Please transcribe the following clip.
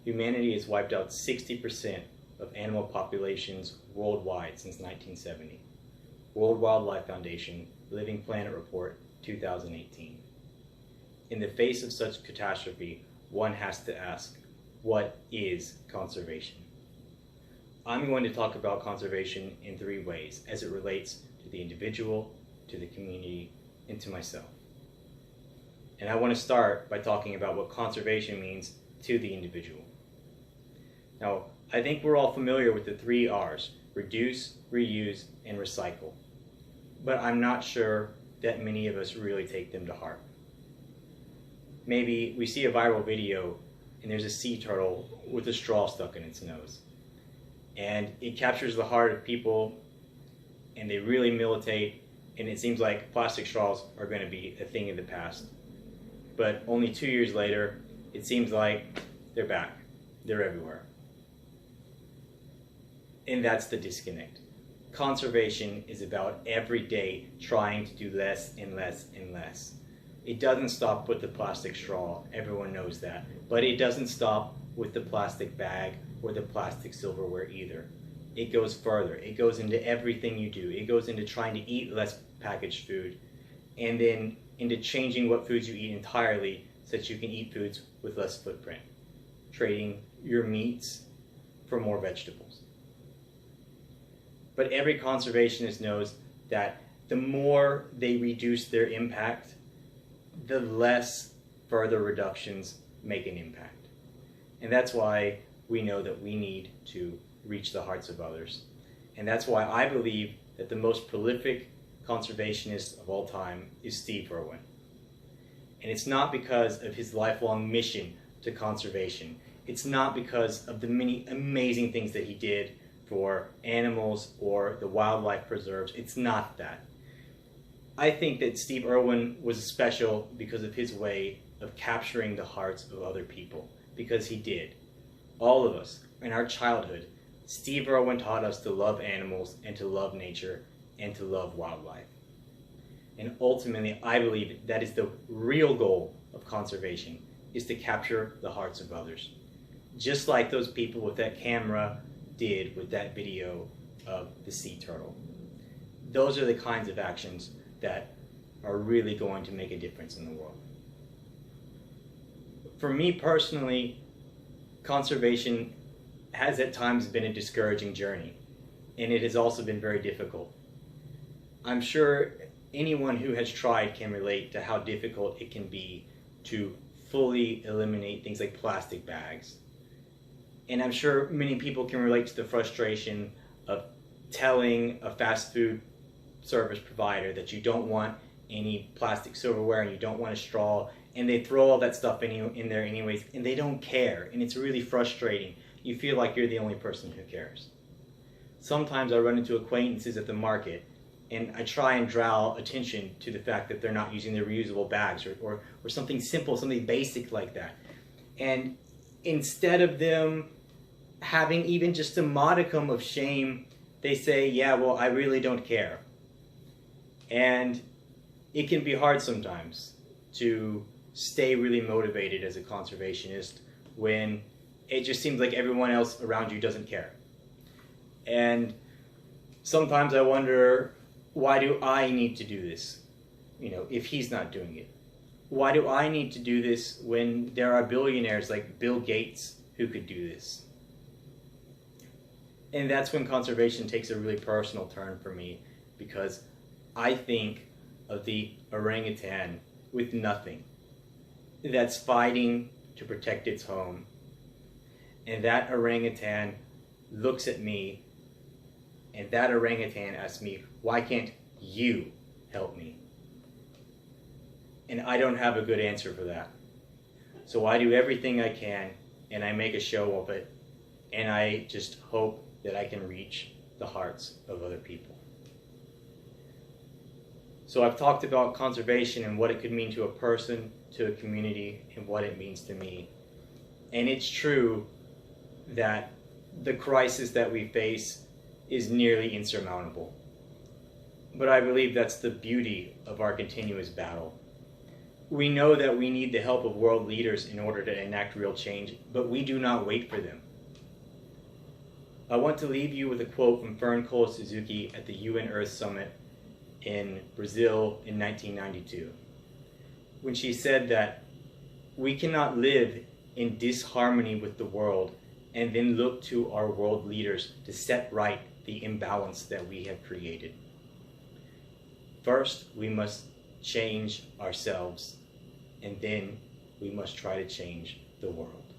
humanity has wiped out 60% of animal populations worldwide since 1970. World Wildlife Foundation, Living Planet Report, 2018. In the face of such catastrophe, one has to ask, what is conservation? I'm going to talk about conservation in three ways as it relates to the individual, to the community, and to myself. And I want to start by talking about what conservation means to the individual. Now, I think we're all familiar with the 3 R's, reduce, reuse, and recycle. But I'm not sure that many of us really take them to heart. Maybe we see a viral video and there's a sea turtle with a straw stuck in its nose. And it captures the heart of people and they really militate, and it seems like plastic straws are going to be a thing of the past. But only 2 years later, it seems like they're back. They're everywhere. And that's the disconnect. Conservation is about every day trying to do less and less and less. It doesn't stop with the plastic straw, everyone knows that. But it doesn't stop with the plastic bag or the plastic silverware either. It goes further. It goes into everything you do. It goes into trying to eat less packaged food, and then into changing what foods you eat entirely so that you can eat foods with less footprint. Trading your meats for more vegetables. But every conservationist knows that the more they reduce their impact, the less further reductions make an impact. And that's why we know that we need to reach the hearts of others. And that's why I believe that the most prolific conservationist of all time is Steve Irwin. And it's not because of his lifelong mission to conservation. It's not because of the many amazing things that he did for animals or the wildlife preserves. It's not that. I think that Steve Irwin was special because of his way of capturing the hearts of other people. Because he did. All of us, in our childhood, Steve Irwin taught us to love animals and to love nature and to love wildlife. And ultimately, I believe that is the real goal of conservation, is to capture the hearts of others. Just like those people with that camera did with that video of the sea turtle. Those are the kinds of actions that are really going to make a difference in the world. For me personally, conservation has at times been a discouraging journey, and it has also been very difficult. I'm sure anyone who has tried can relate to how difficult it can be to fully eliminate things like plastic bags. And I'm sure many people can relate to the frustration of telling a fast food service provider that you don't want any plastic silverware and you don't want a straw, and they throw all that stuff in there anyways, and they don't care, and it's really frustrating. You feel like you're the only person who cares. Sometimes I run into acquaintances at the market, and I try and draw attention to the fact that they're not using their reusable bags or something simple, something basic like that. And instead of them having even just a modicum of shame, they say, yeah, well, I really don't care. And it can be hard sometimes to stay really motivated as a conservationist when it just seems like everyone else around you doesn't care. And sometimes I wonder, why do I need to do this? You know, if he's not doing it. Why do I need to do this when there are billionaires like Bill Gates who could do this? And that's when conservation takes a really personal turn for me, because I think of the orangutan with nothing that's fighting to protect its home. And that orangutan looks at me, and that orangutan asks me, why can't you help me? And I don't have a good answer for that. So I do everything I can, and I make a show of it, and I just hope that I can reach the hearts of other people. So I've talked about conservation and what it could mean to a person, to a community, and what it means to me. And it's true that the crisis that we face is nearly insurmountable. But I believe that's the beauty of our continuous battle. We know that we need the help of world leaders in order to enact real change, but we do not wait for them. I want to leave you with a quote from Fern Cole Suzuki at the UN Earth Summit in Brazil in 1992, when she said that we cannot live in disharmony with the world and then look to our world leaders to set right the imbalance that we have created. First, we must change ourselves, and then we must try to change the world.